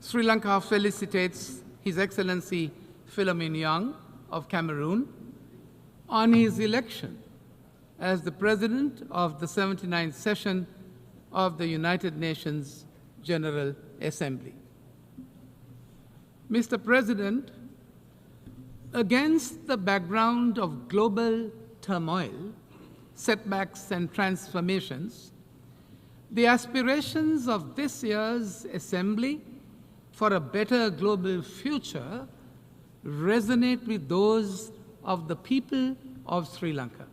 Sri Lanka felicitates His Excellency Philomen Young of Cameroon on his election as the President of the 79th session of the United Nations General Assembly. Mr. President, against the background of global turmoil, setbacks and transformations, the aspirations of this year's Assembly for a better global future resonate with those of the people of Sri Lanka.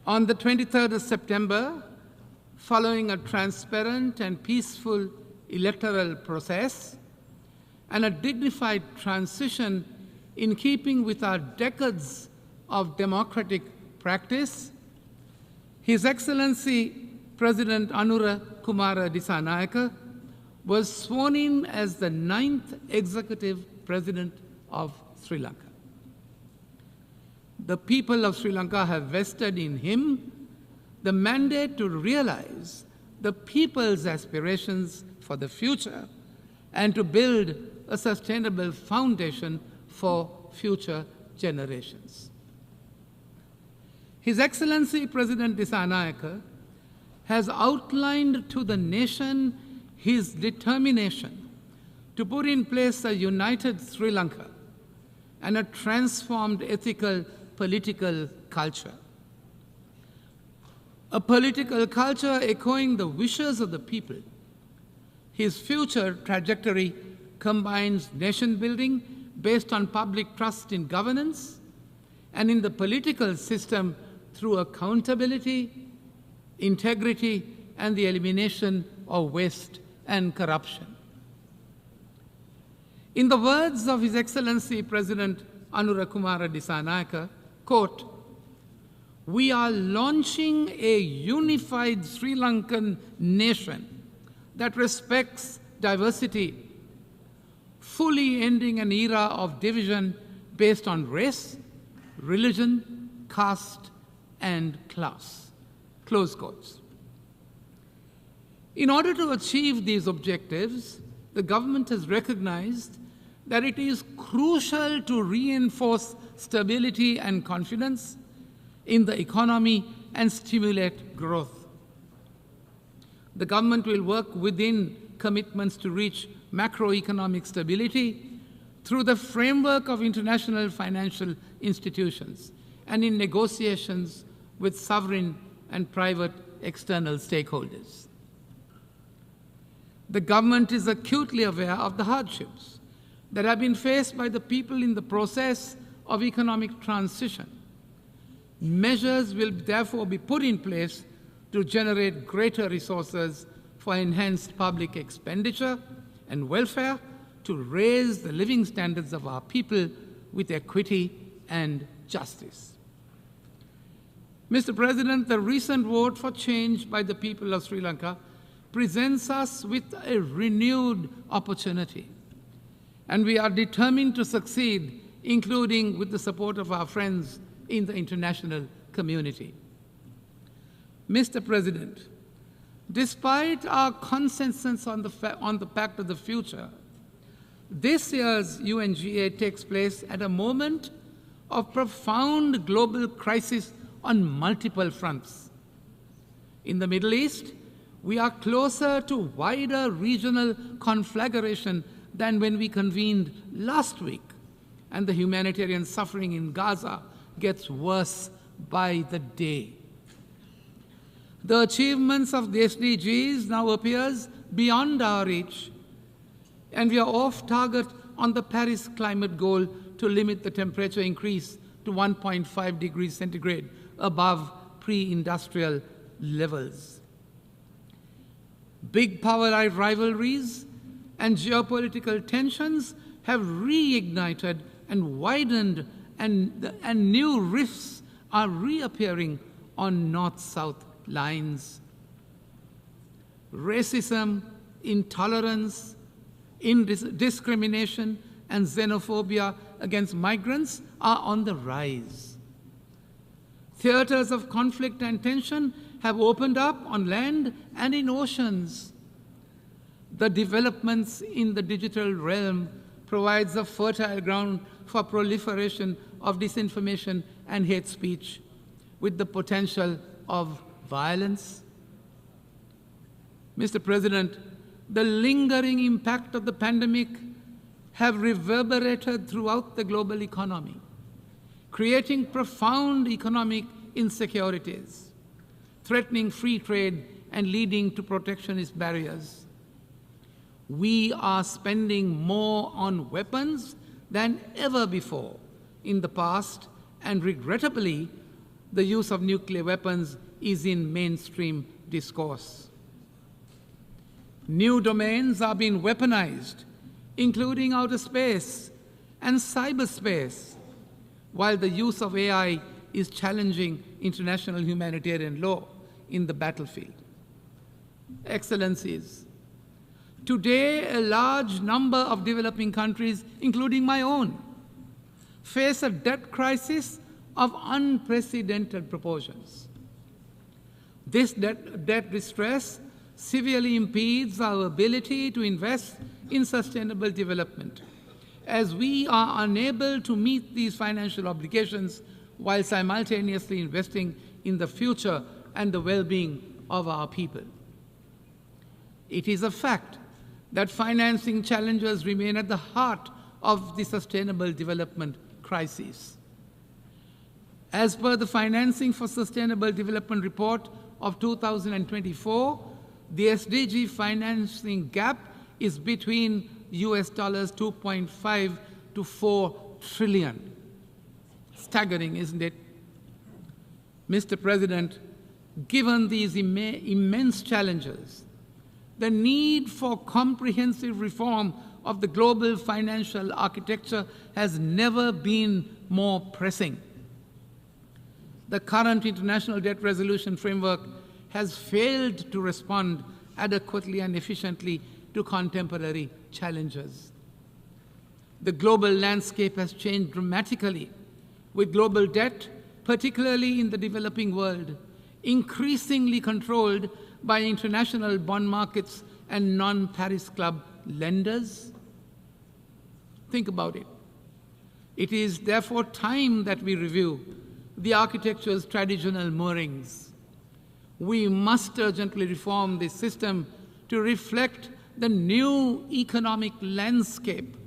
On the 23rd of September, following a transparent and peaceful electoral process and a dignified transition in keeping with our decades of democratic practice, His Excellency President Anura Kumara Dissanayake was sworn in as the 9th Executive President of Sri Lanka. The people of Sri Lanka have vested in him the mandate to realize the people's aspirations for the future and to build a sustainable foundation for future generations. His Excellency President Dissanayake has outlined to the nation his determination to put in place a united Sri Lanka and a transformed ethical political culture. A political culture echoing the wishes of the people. His future trajectory combines nation building based on public trust in governance and in the political system through accountability, integrity, and the elimination of waste and corruption. In the words of His Excellency President Anura Kumara Dissanayake, quote, "We are launching a unified Sri Lankan nation that respects diversity, fully ending an era of division based on race, religion, caste, and class." Close quotes. In order to achieve these objectives, the government has recognized that it is crucial to reinforce stability and confidence in the economy and stimulate growth. The government will work within commitments to reach macroeconomic stability through the framework of international financial institutions and in negotiations with sovereign and private external stakeholders. The government is acutely aware of the hardships that have been faced by the people in the process of economic transition. Measures will therefore be put in place to generate greater resources for enhanced public expenditure and welfare to raise the living standards of our people with equity and justice. Mr. President, the recent vote for change by the people of Sri Lanka presents us with a renewed opportunity, and we are determined to succeed, including with the support of our friends in the international community. Mr. President, despite our consensus on the pact of the future, this year's UNGA takes place at a moment of profound global crisis on multiple fronts. In the Middle East, we are closer to wider regional conflagration than when we convened last week, and the humanitarian suffering in Gaza gets worse by the day. The achievements of the SDGs now appears beyond our reach, and we are off target on the Paris climate goal to limit the temperature increase to 1.5 degrees centigrade above pre-industrial levels. Big power rivalries and geopolitical tensions have reignited and widened, and new rifts are reappearing on north-south lines. Racism, intolerance, discrimination, and xenophobia against migrants are on the rise. Theaters of conflict and tension have opened up on land and in oceans. The developments in the digital realm provides a fertile ground for proliferation of disinformation and hate speech, with the potential of violence. Mr. President, the lingering impact of the pandemic have reverberated throughout the global economy, creating profound economic insecurities, threatening free trade and leading to protectionist barriers. We are spending more on weapons than ever before in the past, and regrettably, the use of nuclear weapons is in mainstream discourse. New domains are being weaponized, including outer space and cyberspace, while the use of AI is challenging international humanitarian law in the battlefield. Excellencies, today a large number of developing countries, including my own, face a debt crisis of unprecedented proportions. This debt distress severely impedes our ability to invest in sustainable development, as we are unable to meet these financial obligations while simultaneously investing in the future and the well-being of our people. It is a fact that financing challenges remain at the heart of the sustainable development crisis. As per the Financing for Sustainable Development report of 2024, the SDG financing gap is between US dollars 2.5 to 4 trillion. Staggering, isn't it? Mr. President, given these immense challenges, the need for comprehensive reform of the global financial architecture has never been more pressing. The current international debt resolution framework has failed to respond adequately and efficiently to contemporary challenges. The global landscape has changed dramatically, with global debt, particularly in the developing world, increasingly controlled by international bond markets and non-Paris Club lenders. Think about it. It is therefore time that we review the architecture's traditional moorings. We must urgently reform this system to reflect the new economic landscape.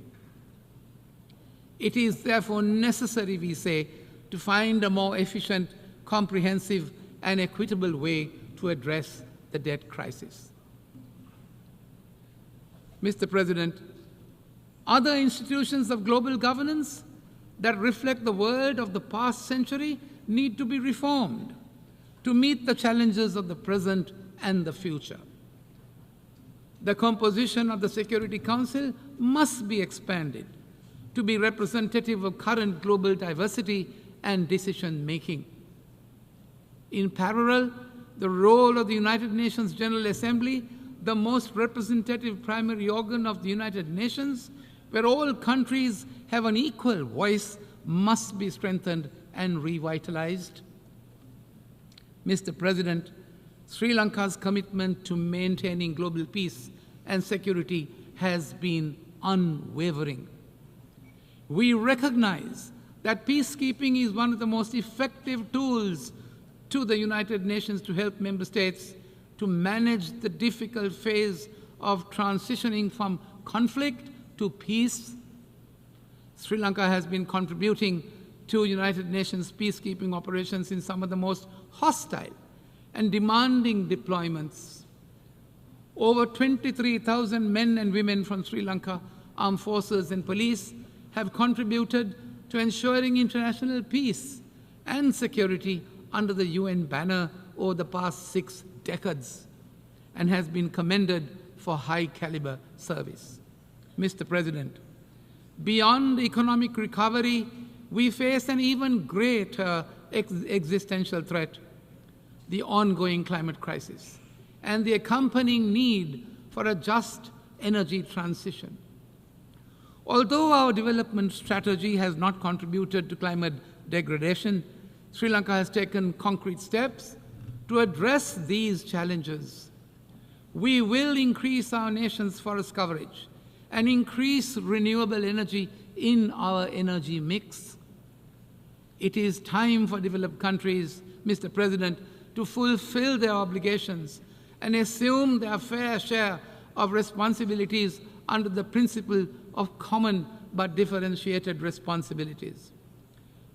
It is therefore necessary, we say, to find a more efficient, comprehensive, and equitable way to address the debt crisis. Mr. President, other institutions of global governance that reflect the world of the past century need to be reformed to meet the challenges of the present and the future. The composition of the Security Council must be expanded to be representative of current global diversity and decision-making. In parallel, the role of the United Nations General Assembly, the most representative primary organ of the United Nations, where all countries have an equal voice, must be strengthened and revitalized. Mr. President, Sri Lanka's commitment to maintaining global peace and security has been unwavering. We recognize that peacekeeping is one of the most effective tools to the United Nations to help member states to manage the difficult phase of transitioning from conflict to peace. Sri Lanka has been contributing to United Nations peacekeeping operations in some of the most hostile and demanding deployments. Over 23,000 men and women from Sri Lanka, armed forces and police have contributed to ensuring international peace and security under the UN banner over the past 6 decades and has been commended for high-caliber service. Mr. President, beyond economic recovery, we face an even greater existential threat, the ongoing climate crisis, and the accompanying need for a just energy transition. Although our development strategy has not contributed to climate degradation, Sri Lanka has taken concrete steps to address these challenges. We will increase our nation's forest coverage and increase renewable energy in our energy mix. It is time for developed countries, Mr. President, to fulfill their obligations and assume their fair share of responsibilities under the principle of common but differentiated responsibilities.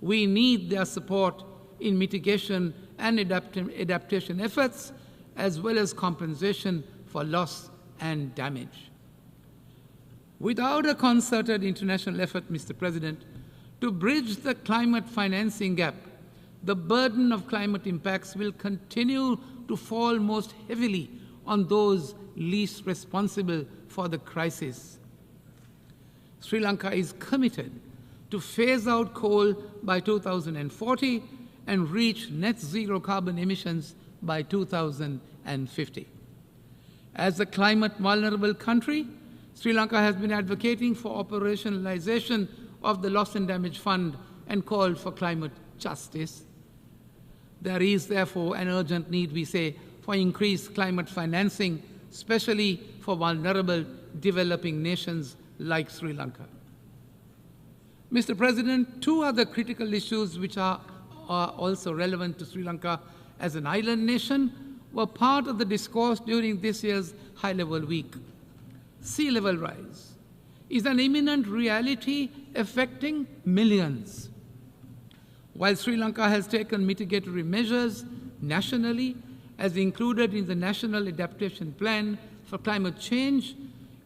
We need their support in mitigation and adaptation efforts, as well as compensation for loss and damage. Without a concerted international effort, Mr. President, to bridge the climate financing gap, the burden of climate impacts will continue to fall most heavily on those least responsible for the crisis. Sri Lanka is committed to phase out coal by 2040 and reach net zero carbon emissions by 2050. As a climate vulnerable country, Sri Lanka has been advocating for operationalization of the Loss and Damage Fund and called for climate justice. There is therefore an urgent need, we say, for increased climate financing, especially for vulnerable developing nations like Sri Lanka. Mr. President, two other critical issues which are also relevant to Sri Lanka as an island nation were part of the discourse during this year's high-level week. Sea level rise is an imminent reality affecting millions. While Sri Lanka has taken mitigatory measures nationally, as included in the National Adaptation Plan for Climate Change,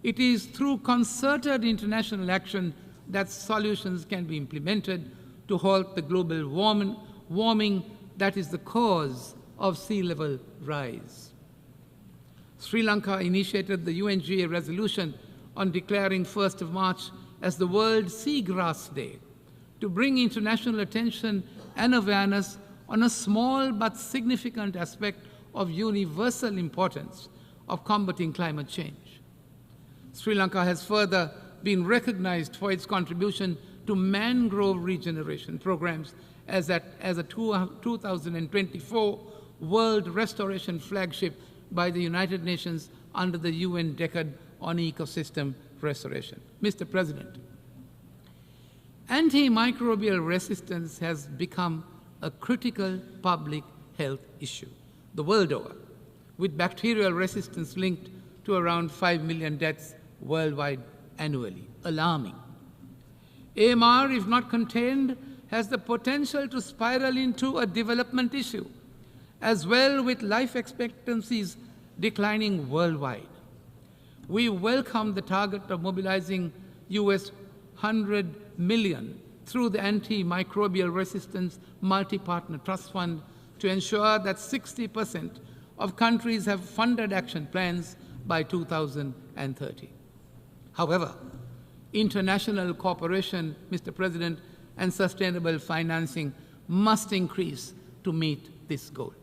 it is through concerted international action that solutions can be implemented to halt the global warming that is the cause of sea level rise. Sri Lanka initiated the UNGA resolution on declaring 1st of March as the World Seagrass Day to bring international attention and awareness on a small but significant aspect of universal importance of combating climate change. Sri Lanka has further been recognized for its contribution to mangrove regeneration programs as a 2024 World Restoration Flagship by the United Nations under the UN Decade on Ecosystem Restoration. Mr. President, antimicrobial resistance has become a critical public health issue the world over, with bacterial resistance linked to around 5 million deaths worldwide annually. Alarming. AMR, if not contained, has the potential to spiral into a development issue, as well with life expectancies declining worldwide. We welcome the target of mobilizing US $100 million through the Antimicrobial Resistance Multi-Partner Trust Fund to ensure that 60% of countries have funded action plans by 2030. However, international cooperation, Mr. President, and sustainable financing must increase to meet this goal.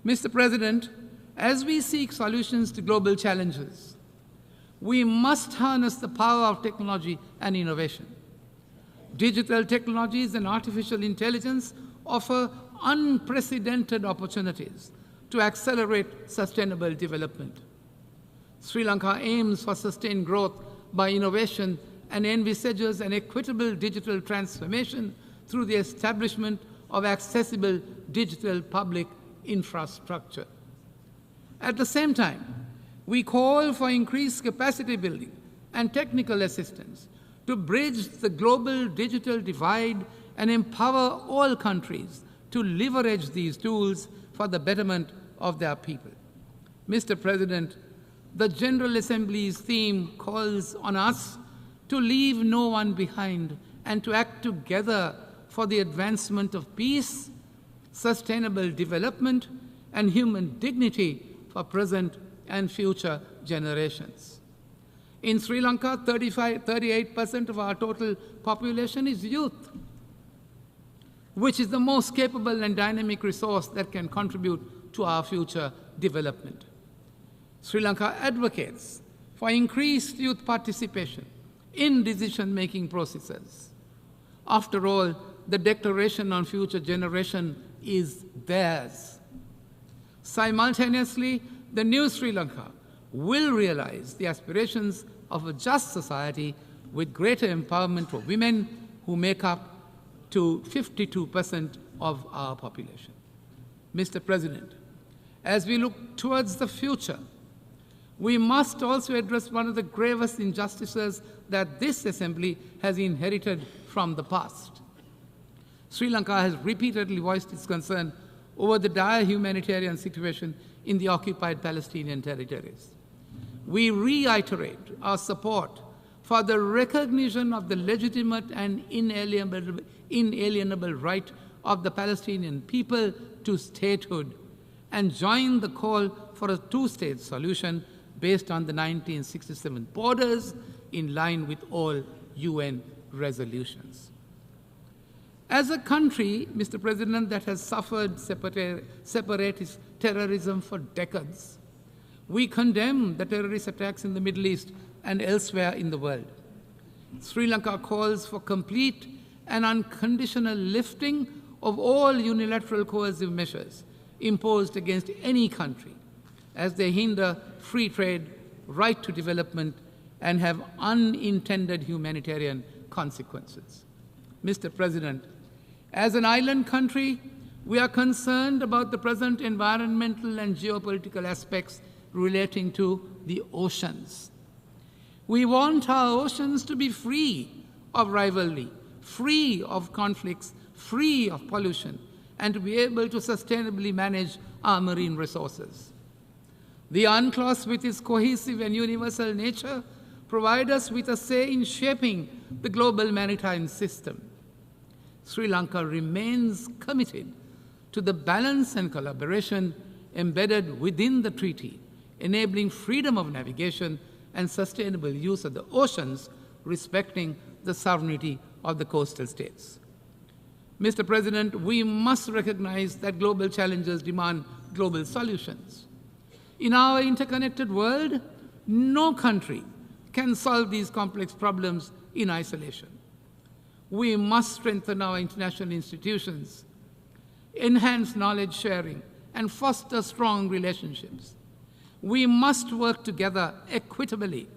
Mr. President, as we seek solutions to global challenges, we must harness the power of technology and innovation. Digital technologies and artificial intelligence offer unprecedented opportunities to accelerate sustainable development. Sri Lanka aims for sustained growth by innovation and envisages an equitable digital transformation through the establishment of accessible digital public infrastructure. At the same time, we call for increased capacity building and technical assistance to bridge the global digital divide and empower all countries to leverage these tools for the betterment of their people. Mr. President, the General Assembly's theme calls on us to leave no one behind and to act together for the advancement of peace, sustainable development, and human dignity for present and future generations. In Sri Lanka, 38% of our total population is youth, which is the most capable and dynamic resource that can contribute to our future development. Sri Lanka advocates for increased youth participation in decision-making processes. After all, the Declaration on Future Generation is theirs. Simultaneously, the new Sri Lanka will realize the aspirations of a just society with greater empowerment for women who make up to 52% of our population. Mr. President, as we look towards the future, we must also address one of the gravest injustices that this Assembly has inherited from the past. Sri Lanka has repeatedly voiced its concern over the dire humanitarian situation in the occupied Palestinian territories. We reiterate our support for the recognition of the legitimate and inalienable right of the Palestinian people to statehood and join the call for a two-state solution based on the 1967 borders in line with all UN resolutions. As a country, Mr. President, that has suffered separatist terrorism for decades, we condemn the terrorist attacks in the Middle East and elsewhere in the world. Sri Lanka calls for complete and unconditional lifting of all unilateral coercive measures imposed against any country, as they hinder free trade, right to development, and have unintended humanitarian consequences. Mr. President, as an island country, we are concerned about the present environmental and geopolitical aspects relating to the oceans. We want our oceans to be free of rivalry, free of conflicts, free of pollution, and to be able to sustainably manage our marine resources. The UNCLOS, with its cohesive and universal nature, provides us with a say in shaping the global maritime system. Sri Lanka remains committed to the balance and collaboration embedded within the treaty, enabling freedom of navigation and sustainable use of the oceans, respecting the sovereignty of the coastal states. Mr. President, we must recognize that global challenges demand global solutions. In our interconnected world, no country can solve these complex problems in isolation. We must strengthen our international institutions, enhance knowledge sharing, and foster strong relationships. We must work together equitably,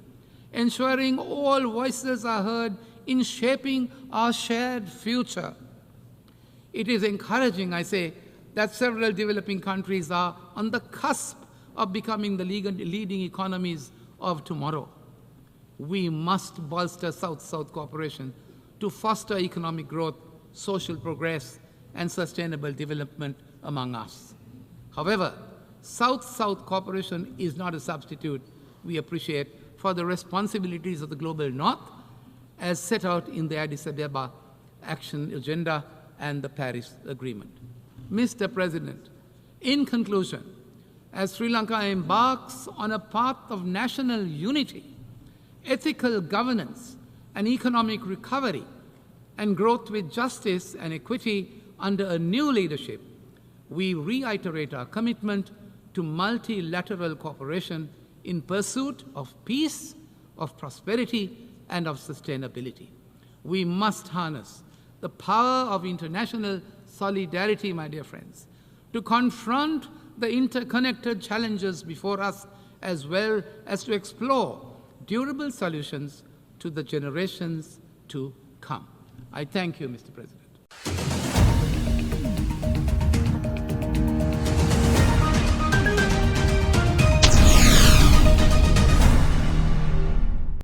ensuring all voices are heard in shaping our shared future. It is encouraging, I say, that several developing countries are on the cusp of becoming the leading economies of tomorrow. We must bolster South-South cooperation to foster economic growth, social progress, and sustainable development among us. However, South-South cooperation is not a substitute, we appreciate, for the responsibilities of the Global North as set out in the Addis Ababa Action Agenda and the Paris Agreement. Mr. President, in conclusion, as Sri Lanka embarks on a path of national unity, ethical governance, and economic recovery, and growth with justice and equity under a new leadership, we reiterate our commitment to multilateral cooperation in pursuit of peace, of prosperity, and of sustainability. We must harness the power of international solidarity, my dear friends, to confront the interconnected challenges before us, as well as to explore durable solutions to the generations to come. I thank you, Mr. President.